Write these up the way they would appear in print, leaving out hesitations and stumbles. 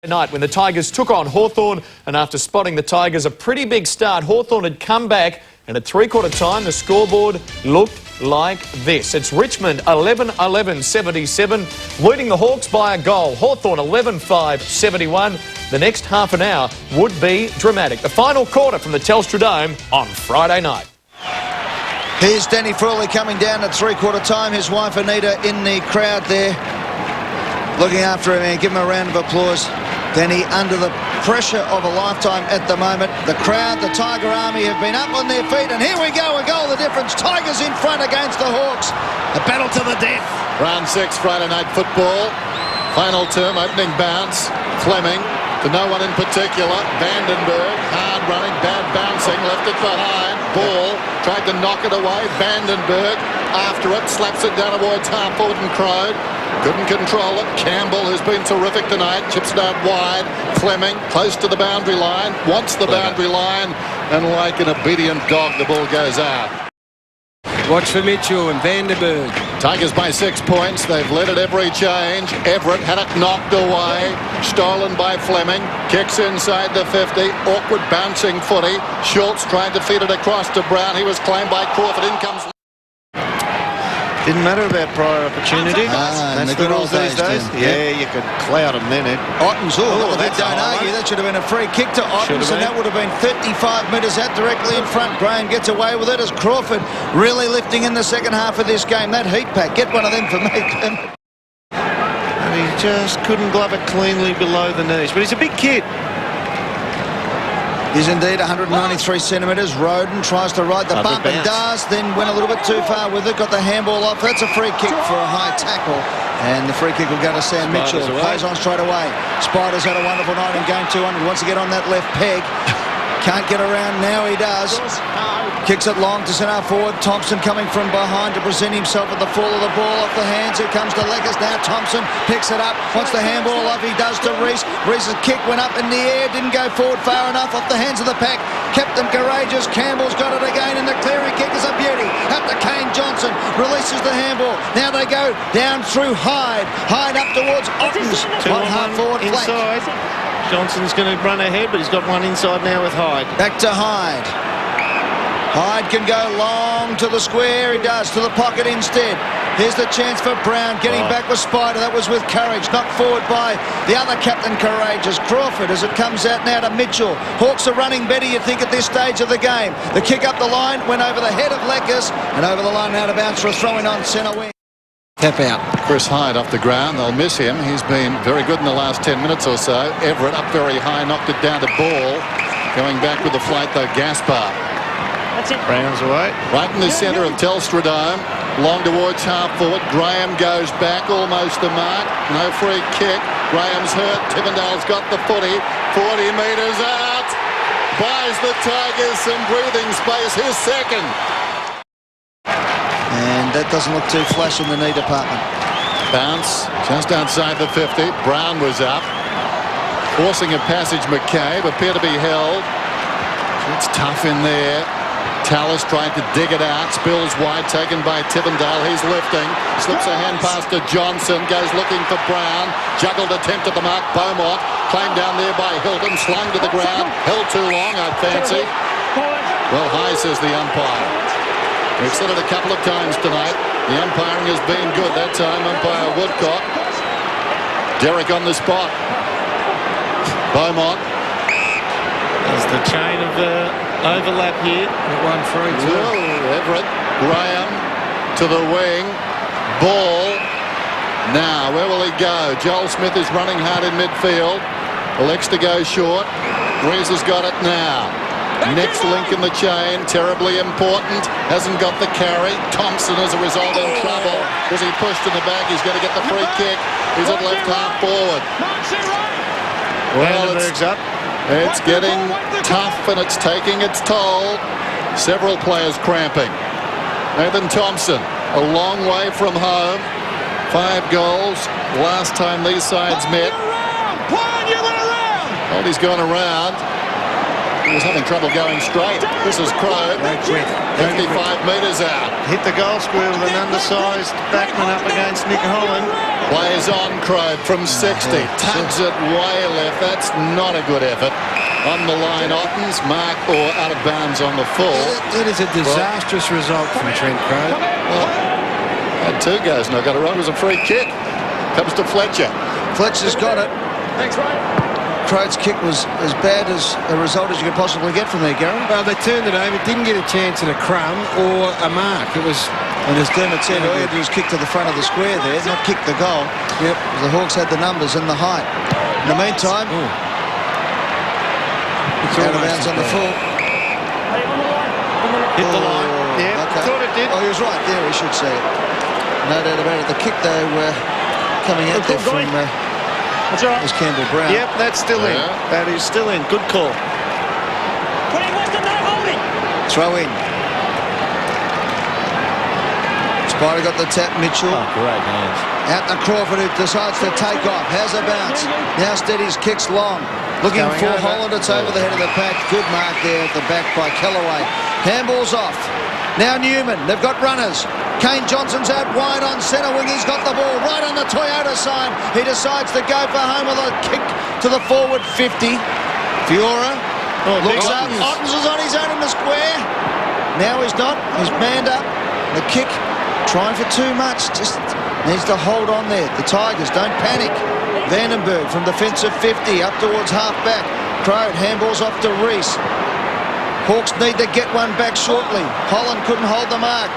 Night when the Tigers took on Hawthorn, and after spotting the Tigers a pretty big start, Hawthorn had come back, and at three-quarter time the scoreboard looked like this. It's Richmond 11-11-77 leading the Hawks by a goal. Hawthorn 11-5-71. The next half an hour would be dramatic. The final quarter from the Telstra Dome on Friday night. Here's Danny Frawley coming down at three-quarter time. His wife Anita in the crowd there, looking after him, and give him a round of applause. Danny under the pressure of a lifetime at the moment. The crowd, the Tiger Army have been up on their feet, and here we go, a goal the difference. Tigers in front against the Hawks. A battle to the death. Round 6 Friday night football. Final term, opening bounce. Fleming to no one in particular. Vandenberg, hard running, bad bouncing, left it behind. Ball, tried to knock it away. Vandenberg after it, slaps it down towards half forward and Crowd. Couldn't control it. Campbell, who's been terrific tonight, chips it out wide. Fleming, close to the boundary line, wants the boundary line, and like an obedient dog, the ball goes out. Watch for Mitchell and Vandenberg. Tigers by 6 points. They've led at every change. Everett had it knocked away. Stolen by Fleming. Kicks inside the 50. Awkward bouncing footy. Schultz tried to feed it across to Brown. He was claimed by Crawford. In comes... Didn't matter about prior opportunity. That's the rules these days. Yeah, you could cloud them then. Ottens, don't argue. That should have been a free kick to Ottens, and that would have been 35 metres out directly in front. Graham gets away with it as Crawford really lifting in the second half of this game. That heat pack, get one of them for me. And he just couldn't glove it cleanly below the knees. But he's a big kid. He's indeed 193 centimetres. Roden tries to ride the bump and does, then went a little bit too far with it, got the handball off. That's a free kick for a high tackle, and the free kick will go to Sam Mitchell. Plays on straight away. Spiders had a wonderful night in game 200. Wants to get on that left peg. Can't get around, now he does. Kicks it long to centre forward. Thompson coming from behind to present himself at the fall of the ball off the hands. Here comes to Leckers now. Thompson picks it up, wants the handball off. He does to Reese. Reese's kick went up in the air, didn't go forward far enough off the hands of the pack. Kept them courageous. Campbell's got it again, and the clearing kick is a beauty. Up to Kane Johnson, releases the handball. Now they go down through Hyde. Hyde up towards Ottens. One half forward flank. Johnson's going to run ahead, but he's got one inside now with Hyde. Back to Hyde. Hyde can go long to the square. He does, to the pocket instead. Here's the chance for Brown, getting back with Spider. That was with courage, knocked forward by the other captain, Courageous. Crawford, as it comes out now to Mitchell. Hawks are running better, you think, at this stage of the game. The kick up the line went over the head of Leckers, and over the line now to bounce for a throw-in on centre wing. Tap out. Chris Hyde off the ground. They'll miss him. He's been very good in the last 10 minutes or so. Everett up very high, knocked it down to Ball. Going back with the flight, though, Gaspar. That's it. Brown's away. Right in the centre of Telstra Dome. Long towards half forward. Graham goes back, almost the mark. No free kick. Graham's hurt. Tivendale's got the footy. 40 metres out. Buys the Tigers some breathing space. His second. And that doesn't look too flash in the knee department. Bounce just outside the 50. Brown was up. Forcing a passage, McCabe. Appear to be held. It's tough in there. Tallis tried to dig it out. Spills wide, taken by Tivendale. He's lifting. Slips a hand pass to Johnson. Goes looking for Brown. Juggled attempt at the mark. Beaumont claimed down there by Hilton. Slung to the ground. Held too long, I fancy. Well, high, says the umpire. We've said it a couple of times tonight. The umpiring has been good. That time, umpire Woodcock. Derek on the spot. Beaumont. There's the chain of overlap here. One free too. Everett. Graham to the wing. Ball. Now, where will he go? Joel Smith is running hard in midfield. Elects to go short. Rees has got it now. Next link in the chain, terribly important. Hasn't got the carry. Thompson, as a result, in trouble. Was he pushed in the back? He's going to get the free kick. He's at left half forward. Well, it's getting tough, and it's taking its toll. Several players cramping. Nathan Thompson, a long way from home. 5 goals last time these sides met. Well, he's gone around. He was having trouble going straight. This is Crow. 55 metres out. Hit the goal square with an undersized backman up against Nick Holland. Plays on Crow from 60. Tugs it way left. That's not a good effort. On the line, Ottens, mark or out of bounds on the full. It is a disastrous result from Trent Crow. Had two goes and I got it wrong. It was a free kick. Comes to Fletcher. Fletcher's got it. Thanks, Ray. Croat's kick was as bad as a result as you could possibly get from there, Gary. Well, they turned it over, didn't get a chance at a crumb or a mark. It was... And as Dermot said, all you had to do was kick to the front of the square there, not kick the goal. Yep. The Hawks had the numbers and the height. In the meantime, It's out of almost bounds on the full. Hit the line. Yeah, Okay. thought it did. Oh, he was right there. He should see it. No doubt about it. The kick, though, coming out there from was Campbell Brown. Yep, that's still in. That is still in. Good call. Throw in. Spidey got the tap. Mitchell. Great hands. Out to Crawford, who decides to take off. Has a bounce. Now steadies, kicks long. Looking Going for over. Holland. It's over the head of the pack. Good mark there at the back by Kellaway. Handball's off. Now Newman. They've got runners. Kane Johnson's out wide on centre wing. He's got the ball right on the Toyota sign. He decides to go for home with a kick to the forward 50. Fiora looks up. Ottens is on his own in the square. Now he's not. He's manned up. The kick trying for too much. Just needs to hold on there. The Tigers don't panic. Vandenberg from defensive 50 up towards half-back. Crow handballs off to Reese. Hawks need to get one back shortly. Holland couldn't hold the mark.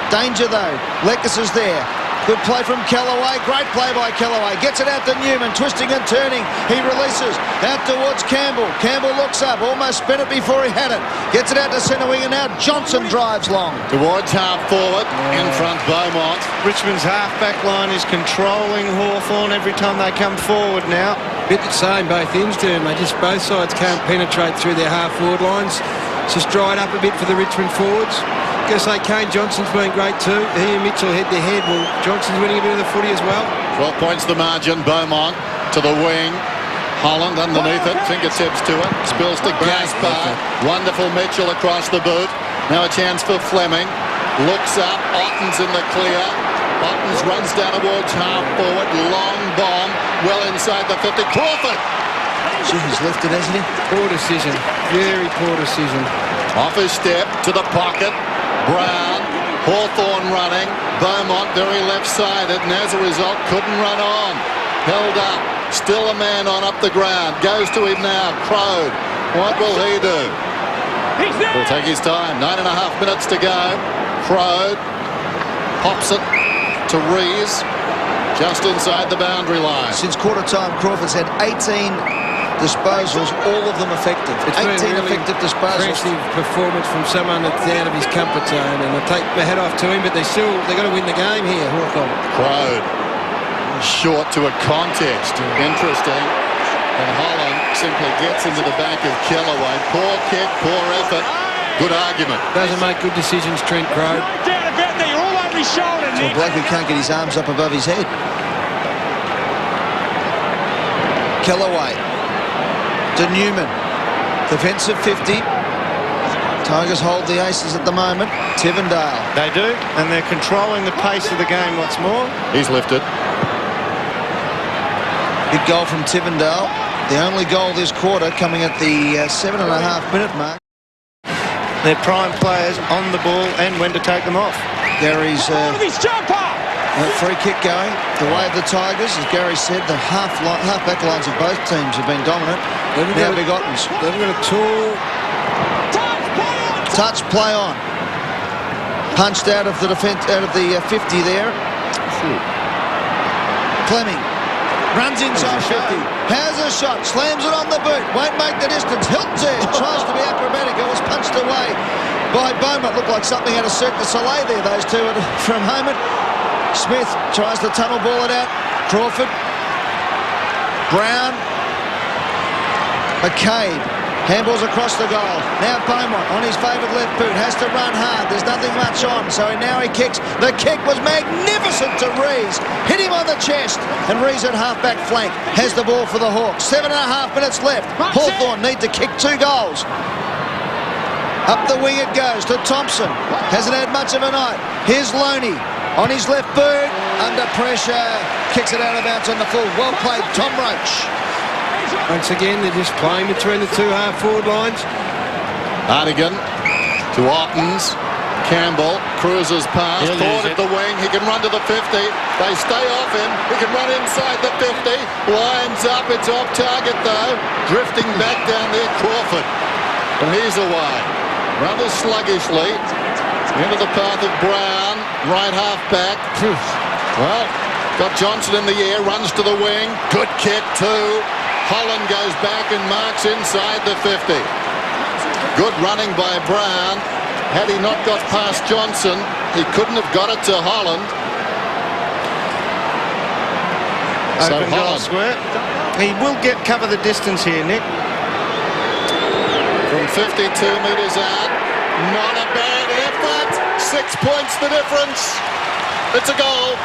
Danger though. Lekis is there. Good play from Kellaway. Great play by Kellaway. Gets it out to Newman. Twisting and turning. He releases. Out towards Campbell. Campbell looks up. Almost spent it before he had it. Gets it out to centre wing and now Johnson drives long. Towards half forward. In front Beaumont. Richmond's half-back line is controlling Hawthorn every time they come forward now. Bit the same both ends do. They just both sides can't penetrate through their half-forward lines. It's just dried up a bit for the Richmond forwards. I'm going to say Kane Johnson's been great too. He and Mitchell head to head. Well, Johnson's winning a bit of the footy as well. 12 points the margin. Beaumont to the wing. Holland underneath it. Fingertips to it. Spills to Gaspar. Wonderful Mitchell across the boot. Now a chance for Fleming. Looks up. Ottens in the clear. Ottens runs down towards half forward. Long bomb. Well inside the 50. Crawford. Gee, he's lifted, hasn't he? Poor decision. Very poor decision. Off his step to the pocket. Brown. Hawthorn running. Beaumont very left-sided and as a result couldn't run on. Held up. Still a man on up the ground. Goes to him now. Crow. What will he do? He'll take his time. 9.5 minutes to go. Crow pops it to Rees. Just inside the boundary line. Since quarter time, Crawford's had 18 disposals, all of them effective. It's 18 been really effective disposals. impressive performance from someone that's out of his comfort zone, and I take my hat off to him. But they've got to win the game here, Hawthorn. Crow short to a context. Interesting. And Holland simply gets into the back of Kellaway. Poor kick, poor effort. Good argument. Doesn't make good decisions, Trent Crow. Down about there, you're all over his shoulder, So Nick. Blakey can't get his arms up above his head. Kellaway to Newman. Defensive 50. Tigers hold the aces at the moment. Tivendale. They do, and they're controlling the pace of the game what's more. He's lifted. Big goal from Tivendale. The only goal this quarter coming at the 7.5-minute mark. They're prime players on the ball and when to take them off. Gary's His jumper. free kick going the way of the Tigers. As Gary said, the half-back lines of both teams have been dominant. Now Big Ottens. They've got a tall... Touch, play on. Punched out of the defense, out of the 50 there. Fleming runs inside 50. Has a shot, slams it on the boot. Won't make the distance. Hilton's there. Tries to be acrobatic. It was punched away by Beaumont. Looked like something out of Cirque du Soleil there, those two for a moment. Smith tries to tunnel ball it out. Crawford. Brown. McCabe. Handballs across the goal. Now Beaumont on his favourite left boot. Has to run hard. There's nothing much on. So now he kicks. The kick was magnificent to Rees. Hit him on the chest. And Rees at half-back flank has the ball for the Hawks. 7.5 minutes left. Hawthorn need to kick 2 goals. Up the wing it goes to Thompson. Hasn't had much of a night. Here's Loney on his left boot. Under pressure. Kicks it out of bounds on the full. Well played, Tom Roach. Once again, they're just playing between the two half-forward lines. Hartigan to Ottens. Campbell cruises past. Forward at the wing. He can run to the 50. They stay off him. He can run inside the 50. Lines up. It's off target though. Drifting back down there, Crawford. And he's away. Rather sluggishly. Into the path of Brown. Right half back. Well, got Johnson in the air. Runs to the wing. Good kick too. Holland goes back and marks inside the 50. Good running by Brown. Had he not got past Johnson, he couldn't have got it to Holland. Open goal square. He will cover the distance here, Nick. From 52 metres out. Not a bad effort. 6 points the difference. It's a goal.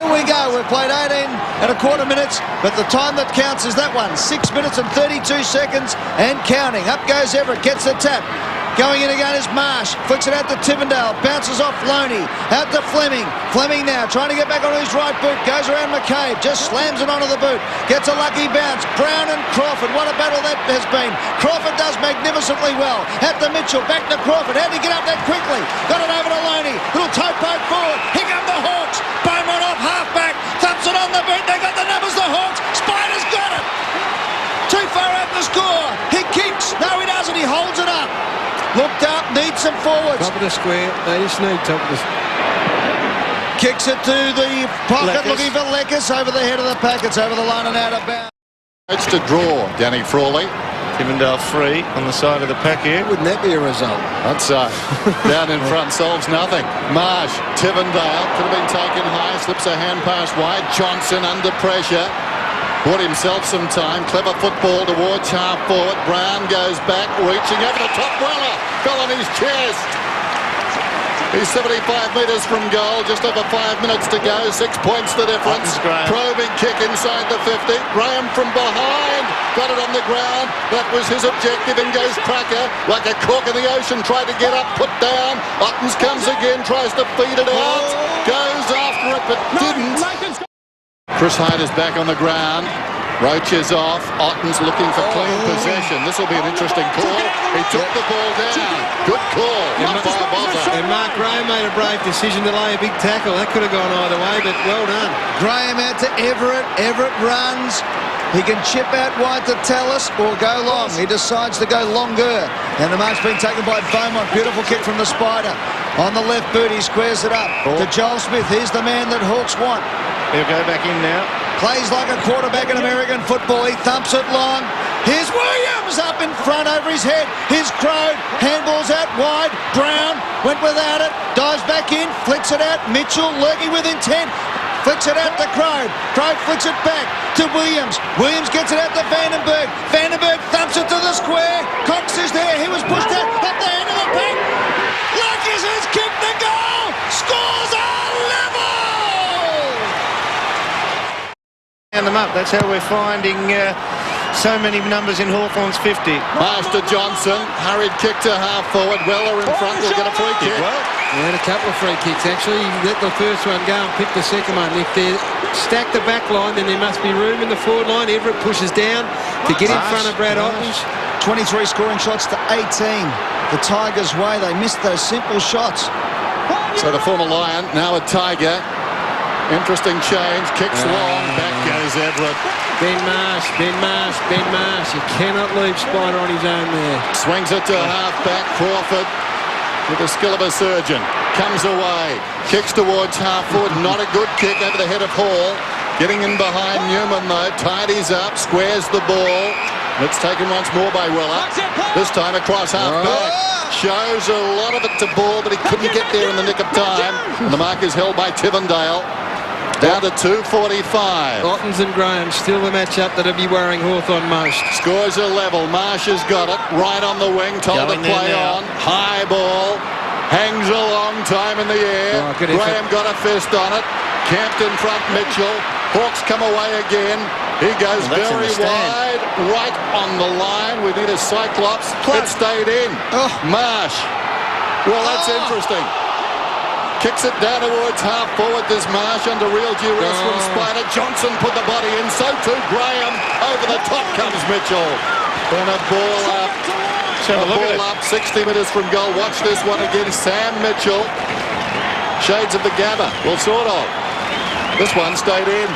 Here we go. We've played 18 and a quarter minutes, but the time that counts is that one. 6 minutes and 32 seconds and counting. Up goes Everett, gets the tap. Going in again is Marsh. Flicks it out to Tivendale. Bounces off Loney. Out to Fleming. Fleming now trying to get back on his right boot. Goes around McCabe. Just slams it onto the boot. Gets a lucky bounce. Brown and Crawford. What a battle that has been. Crawford does magnificently well. Out to Mitchell. Back to Crawford. How did he get up that quickly? Got it over to Loney. Little toe poke forward. Here come the Hawks. Beaumont off half-back. Thumps it on the boot. They got the numbers. The Hawks. Spider's got it. Too far out to score. He kicks. No, he doesn't. He holds it up. Looked up, needs some forwards. Top of the square. They just need top of the... Kicks it to the pocket, Leckers. looking for Leckers over the head of the pack. It's over the line and out of bounds. It's to draw, Danny Frawley. Tivendale free on the side of the pack here. Wouldn't that be a result? That's down in front, solves nothing. Marsh, Tivendale, could have been taken high, slips a hand pass wide. Johnson under pressure. Bought himself some time. Clever football towards half forward. Brown goes back, reaching over the top. Weller fell on his chest. He's 75 metres from goal. Just over 5 minutes to go. 6 points the difference. Probing kick inside the 50. Graham from behind. Got it on the ground. That was his objective. And goes Cracker like a cork in the ocean. Tried to get up, put down. Ottens comes again, tries to feed it out. Goes after it, but didn't. Chris Hyde is back on the ground. Roach is off. Otten's looking for clean possession. This will be an interesting call. He took the ball down. Good call. Not by Bozza. And Mark Graham made a brave decision to lay a big tackle. That could have gone either way, but well done. Graham out to Everett. Everett runs. He can chip out wide to Tallis or go long. He decides to go longer. And the mark's been taken by Beaumont. Beautiful kick from the Spider. On the left boot, he squares it up to Joel Smith. He's the man that Hawks want. He'll go back in now. Plays like a quarterback in American football. He thumps it long. Here's Williams up in front over his head. Here's Crow. Handballs out wide. Brown went without it. Dives back in. Flicks it out. Mitchell lurking with intent. Flicks it out to Crow. Crow flicks it back to Williams. Williams gets it out to Vandenberg. Vandenberg thumps it to the square. Cox is there. He was pushed out at the end of the pack. Lucas has kicked the goal. Scores are level. And them up. That's how we're finding so many numbers in Hawthorn's 50. Pass to Johnson. Hurried kick to half forward. Weller in front will get a free kick. He had a couple of free kicks, actually. He let the first one go and picked the second one. If they stack the back line, then there must be room in the forward line. Everett pushes down to get in front of Brad Ottens. 23 scoring shots to 18. The Tigers' way. They missed those simple shots. So the former Lion, now a Tiger. Interesting change. Kicks long. Back goes Everett. Ben Marsh, Ben Marsh, Ben Marsh. You cannot leave Spider on his own there. Swings it to half-back. Crawford with the skill of a surgeon. Comes away. Kicks towards half-forward. Not a good kick over the head of Hall. Getting in behind Newman, though. Tidies up. Squares the ball. It's taken once more by Weller. This time across half-back. Shows a lot of it to Ball, but he couldn't get there in the nick of time. And the mark is held by Tivendale. Down to 2:45. Ottens and Graham still the matchup that'll be worrying Hawthorn most. Scores a level. Marsh has got it. Right on the wing. Told to play on. High ball. Hangs a long time in the air. Graham got a fist on it. Camped in front Mitchell. Hawks come away again. He goes very wide, right on the line. We need a Cyclops. It stayed in. Marsh. Well, that's interesting. Kicks it down towards half forward. There's Marsh under real duress from Spider. Johnson put the body in. So too Graham. Over the top comes Mitchell. And a ball up. A ball up 60 metres from goal. Watch this one again. Sam Mitchell. Shades of the Gabba. Well, sort of. This one stayed in.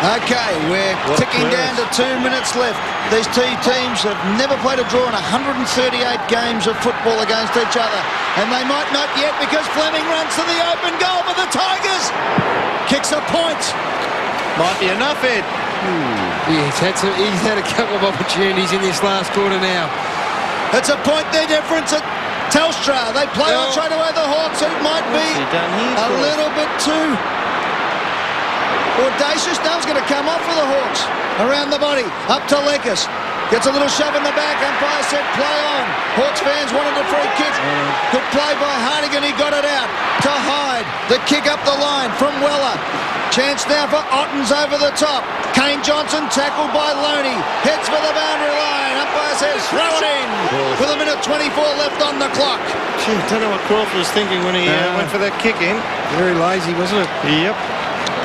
Okay, we're ticking down to 2 minutes left. These two teams have never played a draw in 138 games of football against each other. And they might not yet because Fleming runs to the open goal for the Tigers. Kicks a point. Might be enough, Ed. He's had a couple of opportunities in this last quarter now. It's a point their difference at Telstra. They play on straight away the Hawks. It might be a little bit too audacious. Now it's going to come off for the Hawks. Around the body, up to Lekas. Gets a little shove in the back. Umpire said play on. Hawks fans wanted a free kick. Good play by Hartigan. He got it out to Hyde. The kick up the line from Weller. Chance now for Ottens over the top. Kane Johnson tackled by Loney. Heads for the boundary line. Umpire says throw it in. With a minute 24 left on the clock. Gee, I don't know what Crawford was thinking when he went for that kick in. Very lazy, wasn't it? Yep.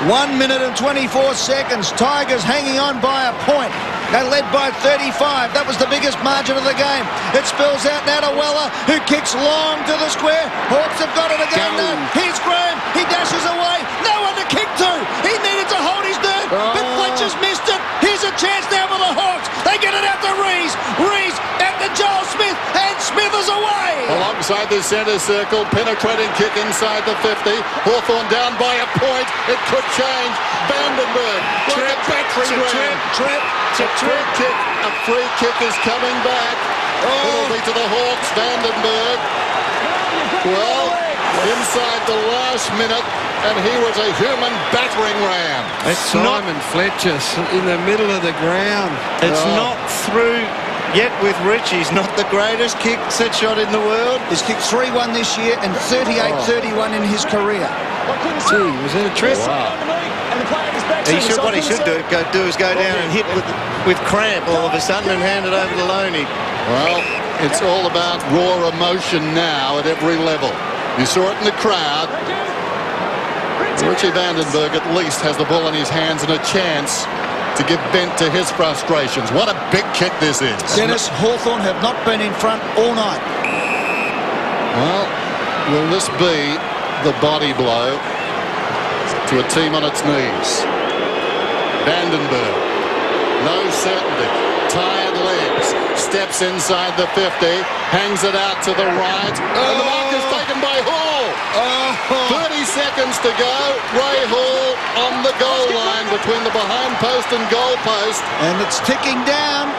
1 minute and 24 seconds. Tigers hanging on by a point. They led by 35. That was the biggest margin of the game. It spills out now to Weller, who kicks long to the square. Hawks have got it again now. Here's Graham. He dashes away. No one to kick to. He needed to hold his nerve, but Fletcher's missed it. Here's a chance now for the Hawks. They get it out to Rees. Rees out to Joel Smith, and Smith is away. Alongside the centre circle, penetrating kick inside the 50. Hawthorn down by a point. It could change. Vandenberg. Trip. A free kick is coming back. It'll be to the Hawks. Vandenberg. Well, inside the last minute, and he was a human battering ram. It's Simon Fletcher in the middle of the ground. It's not through yet with Rich. He's not the greatest set shot in the world. He's kicked 3-1 this year and 38-31 in his career. Gee, was that a trip? What he should do is go down and hit with cramp all of a sudden and hand it over to Loney. Well, it's all about raw emotion now at every level. You saw it in the crowd. Richie Vandenberg at least has the ball in his hands and a chance to give vent to his frustrations. What a big kick this is. Dennis, Hawthorn have not been in front all night. Well, will this be the body blow to a team on its knees? Vandenberg, no certainty, tired legs, steps inside the 50, hangs it out to the right, and the mark is taken by Hall. 30 seconds to go. Ray Hall on the goal line between the behind post and goal post. And it's ticking down.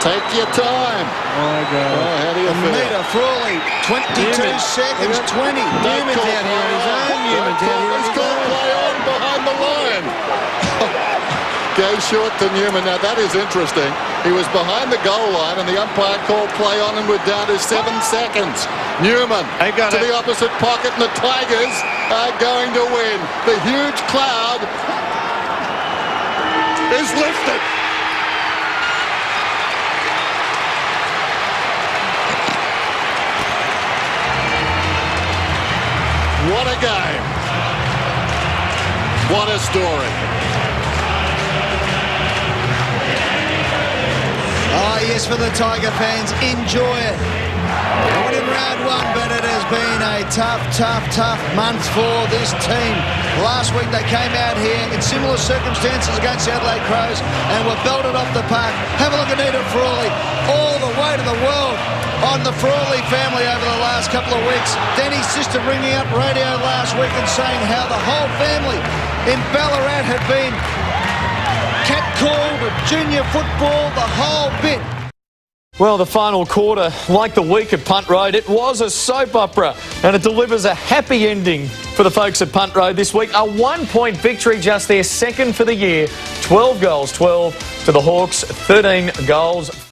Take your time. My God. How do you feel? Anita Frawley, 22 seconds, 20. Newman's out here on his own. Newman's out here on It's his called own. play on behind the line. Goes short to Newman. Now that is interesting. He was behind the goal line and the umpire called play on and we're down to 7 seconds. Newman to the opposite pocket and the Tigers are going to win. The huge cloud is lifted. What a game. What a story. Oh, yes, for the Tiger fans, enjoy it. Won in round one, but it has been a tough month for this team. Last week they came out here in similar circumstances against the Adelaide Crows and were belted off the park. Have a look at Anita Frawley, all the way to the world on the Frawley family over the last couple of weeks. Danny's sister ringing up radio last week and saying how the whole family in Ballarat had been catcalled, junior football, the whole bit. Well, the final quarter, like the week at Punt Road, it was a soap opera and it delivers a happy ending for the folks at Punt Road this week. A 1-point victory, just their second for the year. 12 goals, 12 to the Hawks, 13 goals.